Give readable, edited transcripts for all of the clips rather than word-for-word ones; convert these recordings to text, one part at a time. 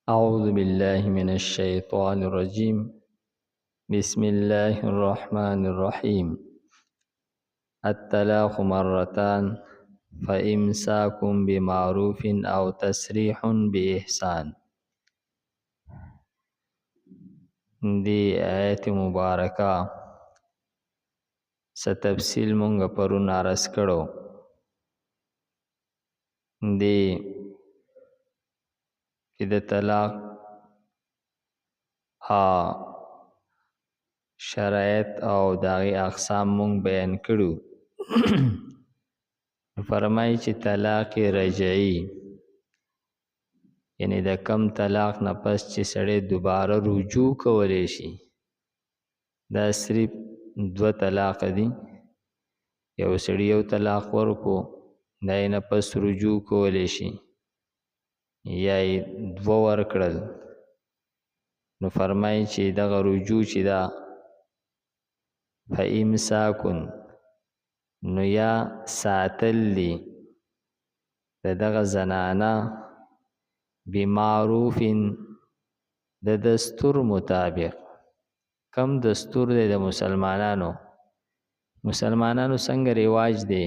أعوذ بالله من الشيطان الرجيم. بسم الله الرحمن الرحيم. الطلاق مرتان فإمساك بمعروف أو تسريح بإحسان. دی آیت مبارکه ستفصیل مونږ پرون عرض کړو. دی کې د طلاق شرایط او داغي اقسام مونږ بیان کړو. فرمایي چې طلاق رجعي یعنی د کم طلاق نه پس چې سړی دوباره رجوع کولی شي، دا صرف دو طلاق دي. یو سړی یو طلاق ورکو، دا یې نه پس رجوع کولی شي، یا یې دو ورکړل، نو فرمایي چې دغه رجوع چې دا فإمساکن، نو یا ساتل دی د دغه زنانه بمعروفین د دستور مطابق. کم دستور دی د مسلمانانو څنګه رواج دی،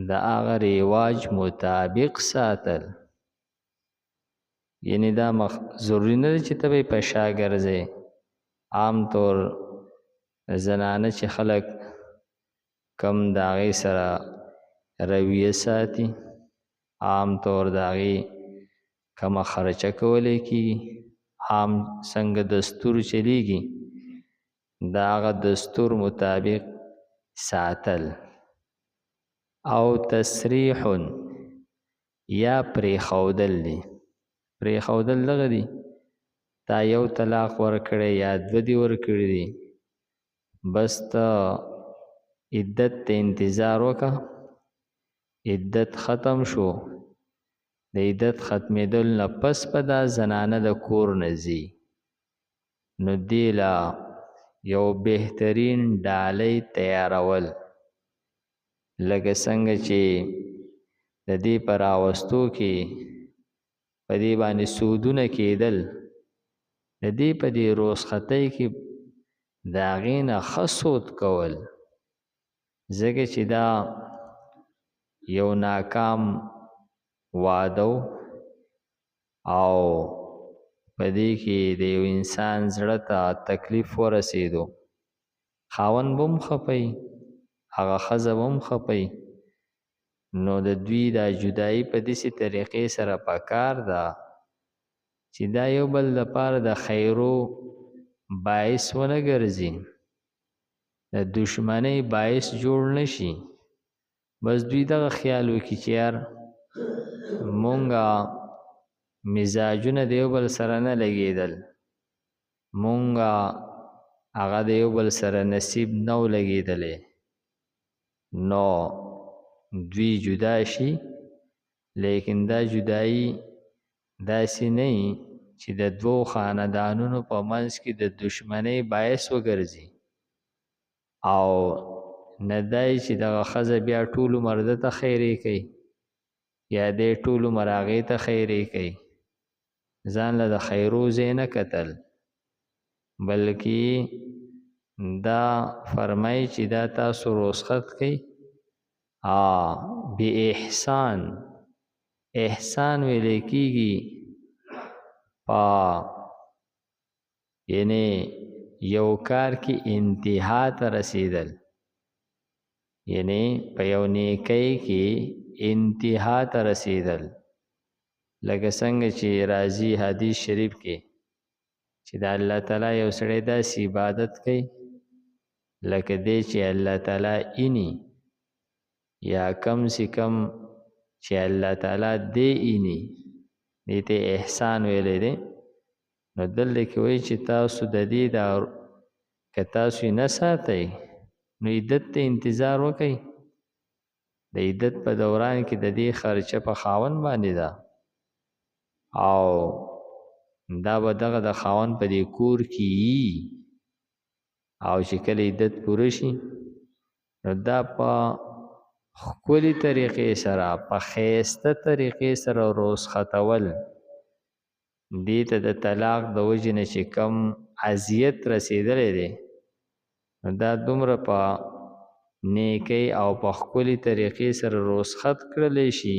د هغه رواج مطابق ساتل. یعنی دا ضروری نه چې ته په شا ګرځې. عام طور زنانه چې خلک کم د هغې سره رویه ساتي، عام طور د هغې کمه خرچه کولی کېږي، عام څنګه دستور چلیږي د هغه دستور مطابق ساتل. او تسریح یا پرېښودل دی. پرېښودل دغه دی تا یو طلاق ورکړی یا دوه دې ورکړي دي، بس ته عدت ته انتظار وکړه، عدت ختم شو، د عدت ختمېدل نه پس به دا زنانه د کور نه ځي، نو دې له یو بهترین ډالۍ تیارول، لکه څنګه چې د دې په راوستو کې په دې باندې سودونه کېدل، د دې په دې روزختۍ کې د هغې نه ښه سود کول، ځکه چې دا یو ناکام واده او په دې کې د یو انسان زړه ته تکلیف ورسېدو، خاوند به هم خفئ، هغه ښځه به هم خفئ. نو د دوی دا جدایي په داسې طریقې سره پکار ده چې دا یو بل لپاره د خیرو باعث ونه ګرځي، د دشمنۍ باعث جوړ نشي. بس دوی دغه خیال وکړي چې یار مونږه مزاجونه د یو بل سره نه لګېدل، مونږه هغه د یو بل سره نصیب نه و لګېدلی، نو دوی جدا شي. لیکن دا جدایي داسې نه وي چې د دوو خاندانونو په منځ کې د دشمنۍ باعث وګرځي، او نه دی چې دغه ښځه بیا ټول عمر ده ته خیرې کوي، یا دی ټول عمر هغې ته خیرې کوي. ځان له د خیرو ځای نه کتل، بلکې دا فرمایي چې دا تاسو رخصت کوئ بی احسان. احسان ویلې کېږي په یعنی یو کار کې انتها ته رسیدل، یعنی په یو نیکۍ کې انتها ته رسیدل، لکه څنګه چې راځي حدیث شریف کې چې د الله تعالی یو سړی داسې عبادت کوي لکه دی چې الله تعالی اینی، یا کم سے کم چې الله تعالی دی اینی، دې ته احسان ویلی دی. نو دلته کې وایي چې تاسو د دې که تاسو یې نه ساتئ، نو عدت ته انتظار وکئ. د عدت په دوران کې د دې خرچه په خاوند باندې ده، او دا به دغه د خاوند په دې کور کې یي، او چې کله عدت پوره شي نو دا په ښکلي طریقې سره، په ښایسته طریقې سره رخصتول، دې ته د طلاق د وجې نه چې کم اذیت رسېدلی دی نو دا دومره په نیکۍ او په ښکلي طریقې سره رخصت کړلی شي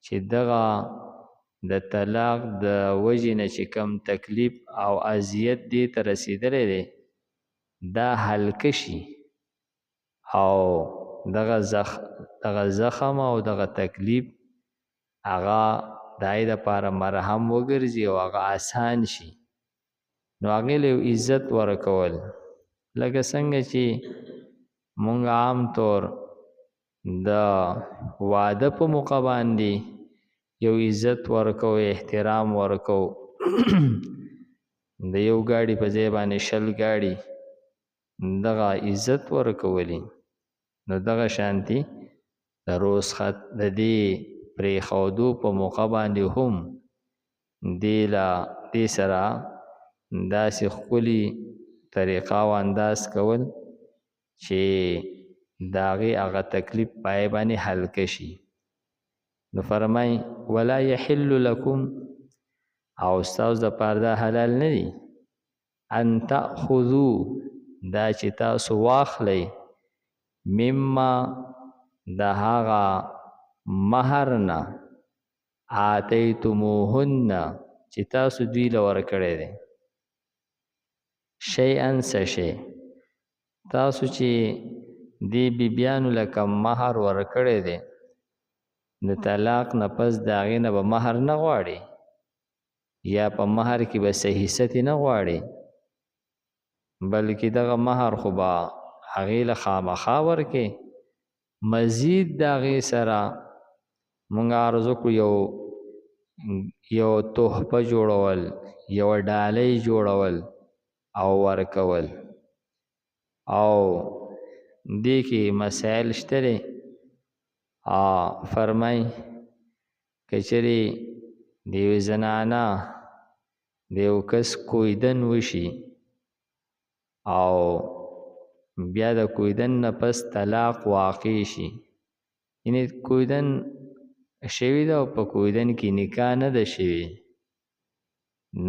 چې دغه د طلاق د وجې نه چې کم تکلیف او اذیت دې ته رسېدلی دی دا هلکه شي او دغه زخم او دغه تکلیف هغه دای د پاره مرهم وګرځي او هغه آسان شي نو هغې له عزت ورکول لکه څنګه چې مونږ عام طور د واده په موقع باندې یو عزت ورکو احترام ورکو د یو ګاډي په ځای باندې 20 ګاډي دغه عزت ورکولی نو دغه شانتي د رخصت د دې پرېښودو په موقع باندې هم دې سره داسې ښکلي طریقه او انداز کول چې د هغې هغه تکلیف پای باندې هلکه شي نو فرمای ولا یحل لکم او ستاسو دپاره دا حلال نه دي ان تأخذو دا چې تاسو واخلئ مما د هغه مهر نه آتیتموهن چې تاسو دوی له ورکړی دی شیئا څه شی تاسو چې دې بیبیانو لکه مهر ورکړی دی د طلاق نه پس د هغې نه به مهر نه غواړي یا په مهر کې به څه حصت نه غواړي بلکې دغه مهر خو به هغې له خامخا ورکې مزید د هغې سره مونږ عرض وکړو یو تحفه جوړول یو ډالۍ جوړول او ورکول او دې کې مسائل شته دی فرمای که چېرې د یوې زنانه د یو کس کویدن وشي او بیا د کویدن نه پس طلاق واقع شي یعنې کویدن شوي ده او په کویدن کې نکاح نه ده شوي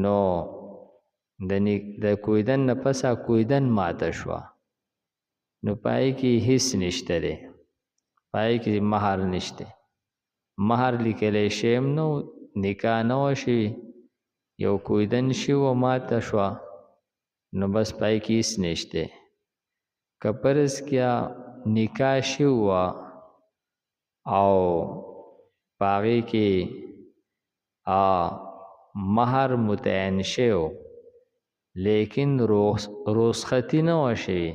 نو د کویدن نه پس کویدن ماته شوه نو پای کې هیڅ نشته دی پای کې مهر نشته مهر لیکلی شیم نو نکاح نه وه شوي یو کویدن شو ماته شوه نو بس پای کې هیڅ نشته که فرض کیا نکاح شو او پاغې کې مهر متعین شو لیکن رخصتي نه وه شوي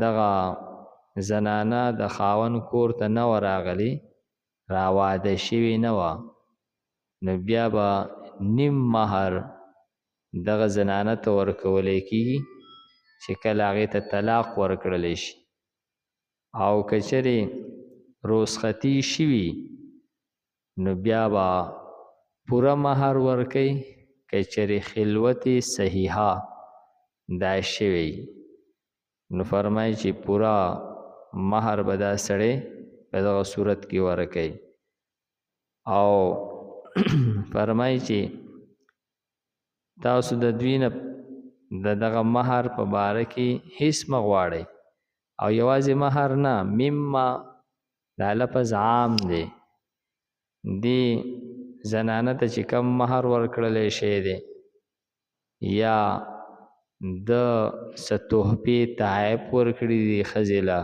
دغه زنانه د خاوند کور ته نه وه راغلي راواده شوي نه وه نو بیا به نیم مهر دغه زنانه ته ورکولی کېږي چې کله هغې ته طلاق ورکړلی شي او که چېرې رخصتي شوي نو بیا به پوره مهر ورکوي که چېرې خلوت صحیحه دا شوی نو فرمایي چې پوره مهر به دا سړی په دغه صورت کې ورکوي او فرمایي چې تاسو د دوی نه د دغه مهر په باره کې هیڅ مه غواړئ او یوازې مهر نه مما دا لفظ عام دی دی زنانه ته چې کم مهر ورکړلی شی دی یا د څه تحفې تحایف ورکړي دي ښځې له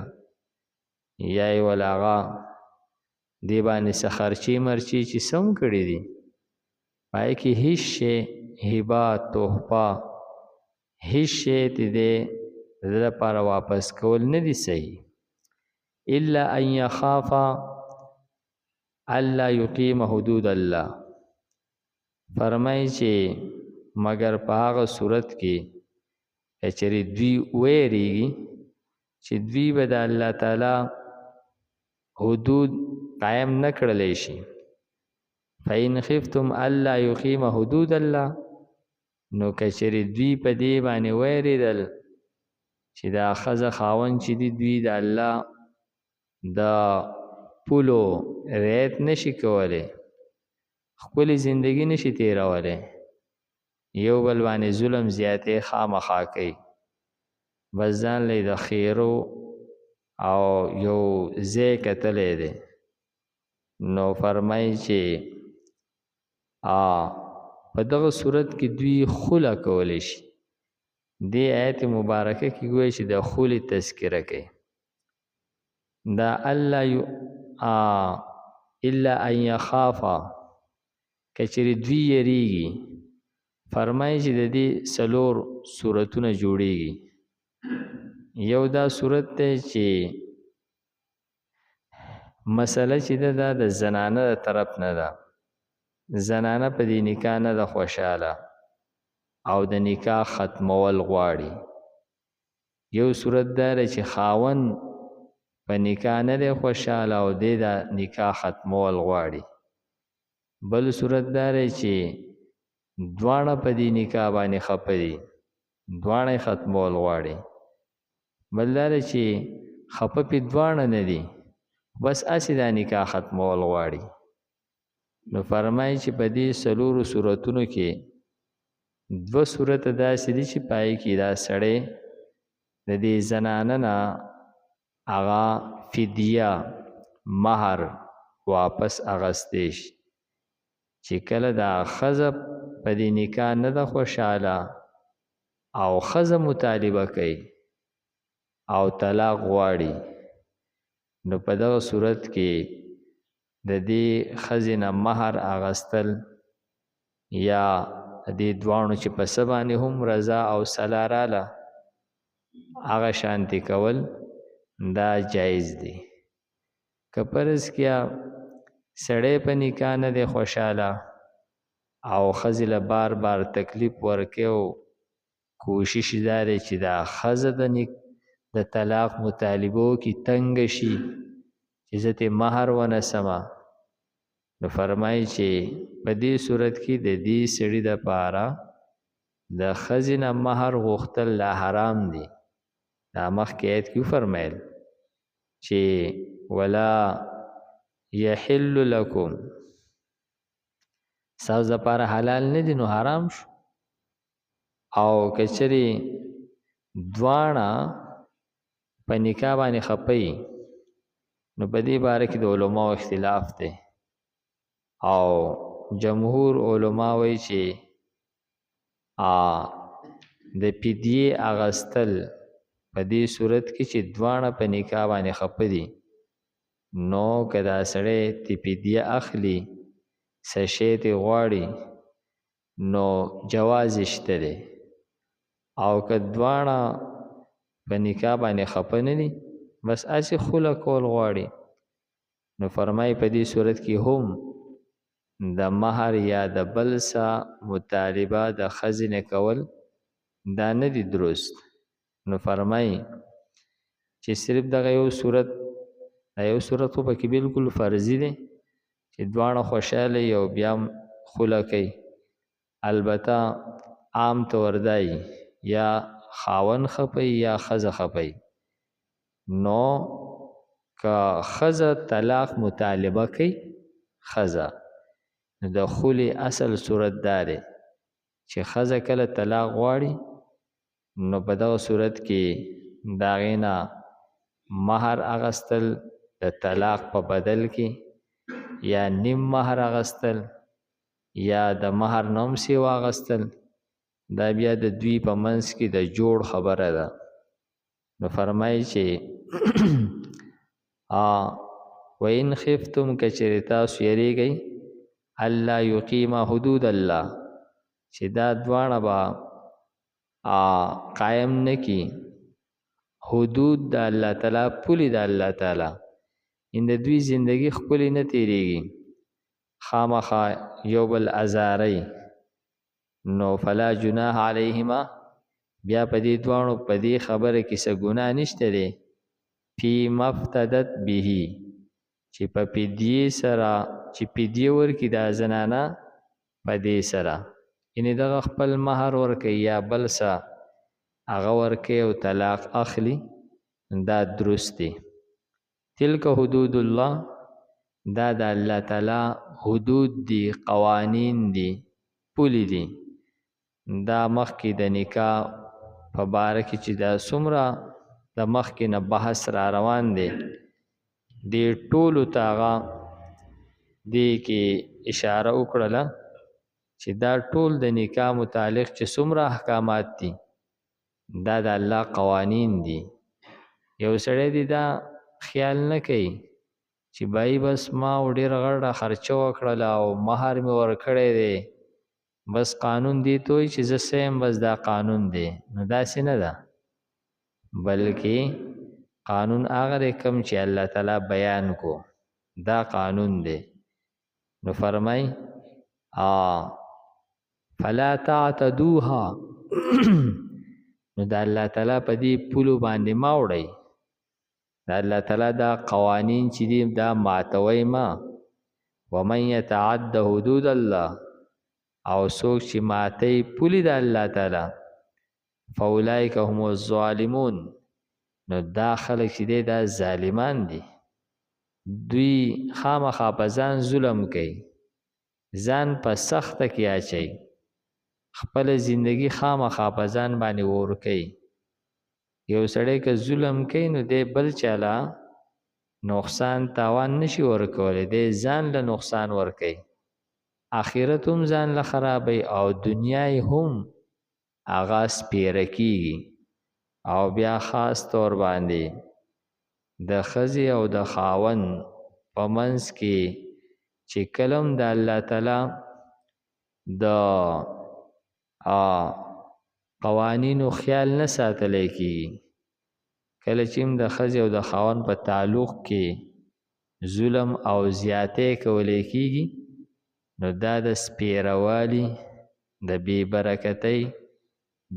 یا یې وله هغه دې باندې څه خرچې مرچې چې څه هم کړي دي پای کې هیڅ شی هبه تحفه هیڅ شی ته دې د ده لپاره واپس کول نه دي صحیح الا ان یخافا الله یقیم حدود الله فرمایي چې مگر په هغه صورت کې چېرې دوی ویریږي چې دوی به د الله تعالی حدود قایم نه کړلی شي فإن خفتم الله یقیم حدود الله نو که چېرې دوی په دې باندې ویرېدل چې دا ښځه خاوند چې دي دوی د الله د پولو رعایت نشي کولی خپل زندگی نشي تیروله یو بل باندې ظلم زیاتې خامخا کوي بس ځان له د خیرو او یو ځای کتلی دی نو فرمایي چې په دغه صورت کې دوی خله کولی شي دې آیت مبارکه کې ګویا چې د خولې تذکره کوي دا الله الا ان یخافا کچری دوی یریږي فرمایي چې د دې څلور صورتونه جوړیږي یو دا صورت دی چې مسله چې ده د زنانه د طرف نه ده زنانه په دې نکاح نه ده خوشحاله او د نکاح ختمول غواړي یو صورت دا چې خاون په نکاح نه دی خوشحاله او د نکاح ختمول غواړي بل صورت دا چې دواړه په دې نکاح باندې خپه دي دواړه ختمول غواړي بل دا چې خپه په دواړه نه دي بس اسی دا نکاح ختمول غواړي نو فرمایي چې په دې څلورو صورتونو کې دو صورت داسې دي چې پای کې دا سړی د دې زنانه نه هغه فدیه مہر واپس اغستی شي چې کله دا ښځه په دې نکاح نه ده خوشحاله او ښځه مطالبه کوي او طلاق غواړي نو په دغه صورت کې د دې ښځې نه مہر اغستل یا دې دواړو چې په څه باندې هم رضا او صلاح راله هغه شانتي کول دا جایز دی که فرض کیا سړی په نکاح نه دی خوشحاله او ښځې له بار بار تکلیف ورکوي او کوشش دا دی چې دا ښځه د طلاق مطالبو کې تنګ شي چې زه ترې مہر ونسمه نو فرمایي چې په دې صورت کې د دې سړي دپاره د ښځې نه مہر غوښتل لا حرام دي دا مخکې آیت کې وفرمیل چې ولا یحل لکم ستاسو دپاره حلال نه دي نو حرام شو او که چېرې دواړه په نکاح باندې خپه یي نو په دې باره کې د علماو اختلاف دی او جمهور علما وایي چې د فدیې اغستل په دې صورت کې چې دواړه په نکاح باندې خپه دي نو که دا سړی تی فدیه اخلي څه شی ترې غواړي نو جواز شته دی او که دواړه په نکاح باندې خپه نه دي بس هسې خله کول غواړي نو فرمایي په دې صورت کې هم د مہر یا د بل څه مطالبه د ښځې نه کول دا نه دي درست نو فرمایي چې صرف دغه یو صورت خو پکې بالکل فرضي دی چې دواړه خوشحاله او بیا هم خله کوي البته عام طور دی یا خاون خپه یا ښځه خپه نو که ښځه طلاق مطالبه کوي ښځه د خولې اصل صورت دا دی چې ښځه کله طلاق غواړي نو په دغه صورت کې د هغې نه مہر اغستل د طلاق په بدل کې یا نیم مہر اغستل یا د مہر نه هم سیوا اغستل دا بیا د دوی په منځ کې د جوړ خبره ده نو فرمایي چې وَإِنْ خِفْتُمْ کچېرې تاسو یریږئ الله یقیم حدود الله چې دا دواړه به قایم نه کی حدود د الله تعالی پولې د الله تعالی ان د دوی زندگی خپلې نه تیریږي خامخا یو بل ازاري نو فلا جناح علیهما بیا په دې دواړو په دې خبره کې څه ګناه نشته دی فی مفتدت به چې په فدیې سره چې فدیه ورکړي دا زنانه په دې سره یعنې دغه خپل مہر ورکوي یا بل څه هغه ورکوي او طلاق اخلي دا درست دی تلک حدود الله دا د الله تعالی حدود دي، قوانین دي، پولی دي. دا مخکې د نکاح په باره کې چې دا څومره د مخکې نه بحث را روان دی، دې ټولو ته هغه دې کې اشاره وکړله چې دا ټول د نکاح متعلق چې څومره احکامات دي دا د الله قوانین دي. یو سړی دی دا خیال نه کوي چې بای بس ما ډېر غړه خرچه وکړله او مهر مې ورکړی دی، بس قانون دی توی چې زه سیم بس دا قانون دی. نو داسې نه ده، بلکې قانون هغه دی کوم چې الله تعالی بیان کو، دا قانون دی. نو فرمای فلا تعتدوها نو دا الله تعالی په دې پولو باندې ما وړئ، دا الله تعالی دا قوانین چې دي دا ماتوي ما. ومن يتعد حدود الله او څوک چې ماتي پولی د الله تعالی فاولئک هم الظالمون نو دا خلک چې دی دا ظالمان دي. دوی خامخا په ځان ظلم کوي، ځان په سخته کې اچي، خپل زندگی خامخا په ځان باندې ور کوي. یو سړی که ظلم کوي نو دی بل چاله نقصان تاوان نشي ورکولی، دی ځان له نقصان ورکوي، آخرت هم ځان له خرابوي او دنیای هم هغه سپیره کیږي. او بیا خاص طور باندې د ښځې او د خاوند په منځ کې چې کلم د الله تعالی د قوانینو خیال نه ساتلی کیږي، کله چې د ښځې او د خاوند په تعلق کې ظلم او زیاتې کولی کیږي نو دا د سپیروالی د بې برکتۍ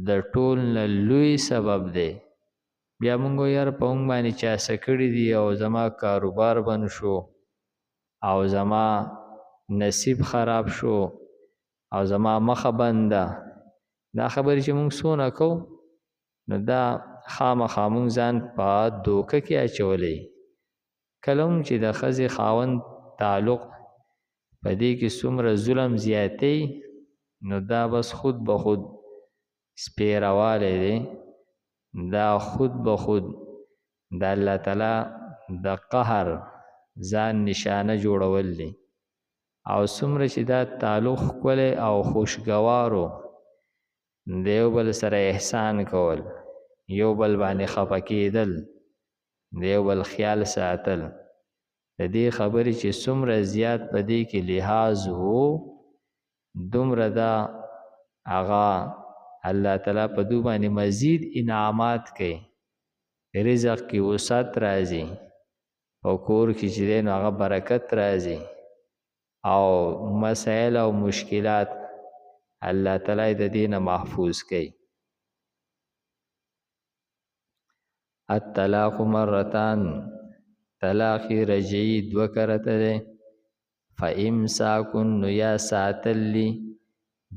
د ټول نه لوی سبب دی. بیا مونږ یار په مونږ باندې چا څه کړي دي او زما کاروبار بند شو او زما نصیب خراب شو او زما مخه بنده، دا خبرې چې مونږ څونه کوو نو دا خامخا مونږ ځان په دوکه کې اچولی. کله هم چې د ښځې خاوند تعلق په دې کې څومره ظلم زیاتی نو دا بس خود به خود سپیروالی دی، دا خود به خود د الله تعالی د قهر ځان نشانه جوړول دی. او څومره چې دا تعلق ښکلی او خوشګوارو د یو بل سره احسان کول، یو بل باندې خفه کېدل، د یو بل خیال ساتل، د دې خبرې چې څومره زیات په دې کې لحاظ وو دومره دا هغه الله تعالی په دو باندې مزید انعامات کوي، رزق کې وسعت راځي او کور کې چې دی نو هغه برکت راځي او مسائل او مشکلات الله تعالی د دې نه محفوظ کوي. الطلاق مرتان طلاق رجعی دو کرته ده. فامساکن نو یا ساتلی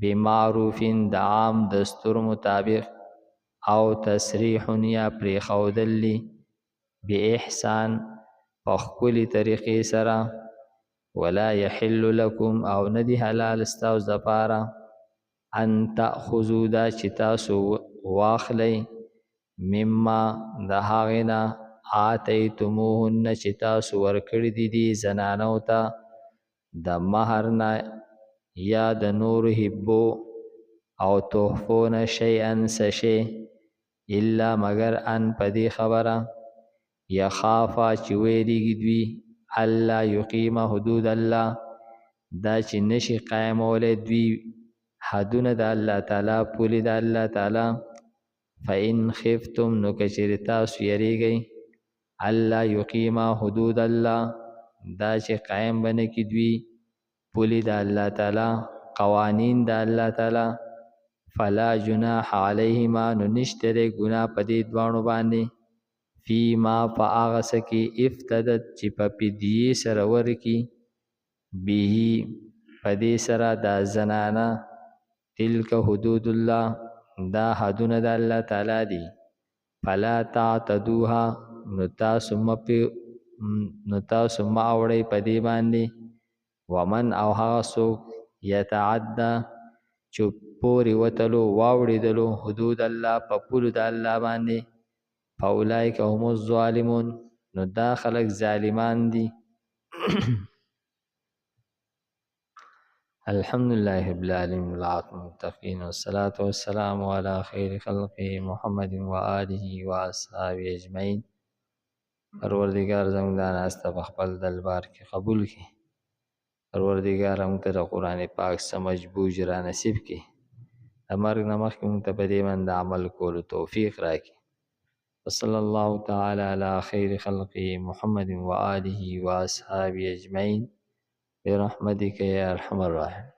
بمعروفین د عام دستور مطابق او تسریح یا پریخودلی باحسان پخکلی طریقې سره. ولا يحل لكم او ندی حلال استاوس دپاره ان تأخذوا دا چې تاسو واخلی مما د هغې نه آتیتموهن چې تاسو ورکړي دي دي زنانو ته د مهر نه یا د نورو هبو او تحفو نه شیئا څه شی الا مگر ان په دې خبره یخافا چې ویریږي دوی الله یقیم حدود الله دا چې نشي قایمولی دوی حدونه د الله تعالی پولی د الله تعالی. فإن خفتم نو کچری تاسو یریږئ الله یقیم حدود الله دا چې قائم بنه کی دوی پولی د الله تعالی قوانین د الله تعالی فلا جناح علیهما نو نشتره گناه په دې دوانو باندې فیما فاغس کی افتدت چې په پدیه سره ورکی به په دې سره د زنانه تلک حدود الله دا حدونه د الله تعالی دي. فلا تعتدوها نو تاسو نو تاسو ما وړي په دې باندې ومن او هغه څوک یتعدى چې پورې وتلو واوړېدلو حدود الله په پولو د الله باندې فاولئک هم الظالمون نو دا خلک ظالمان دي الحمد لله رب العالمين والعاقبة للمتقين والصلاة والسلام على خير خلقه محمد وآله وأصحابه أجمعين پروردگار زموږ دا ناسته په خپل دربار کې قبول کړي پروردگار موږ ته د قرآن پاک سمجھ بوج را نصیب کړي د مرګ نه مخکې موږ ته په دې باندې عمل کولو توفیق راکړي وصلى الله تعالى على خير خلقه محمد وآله وأصحابه أجمعين برحمتك يا أرحم الراحمين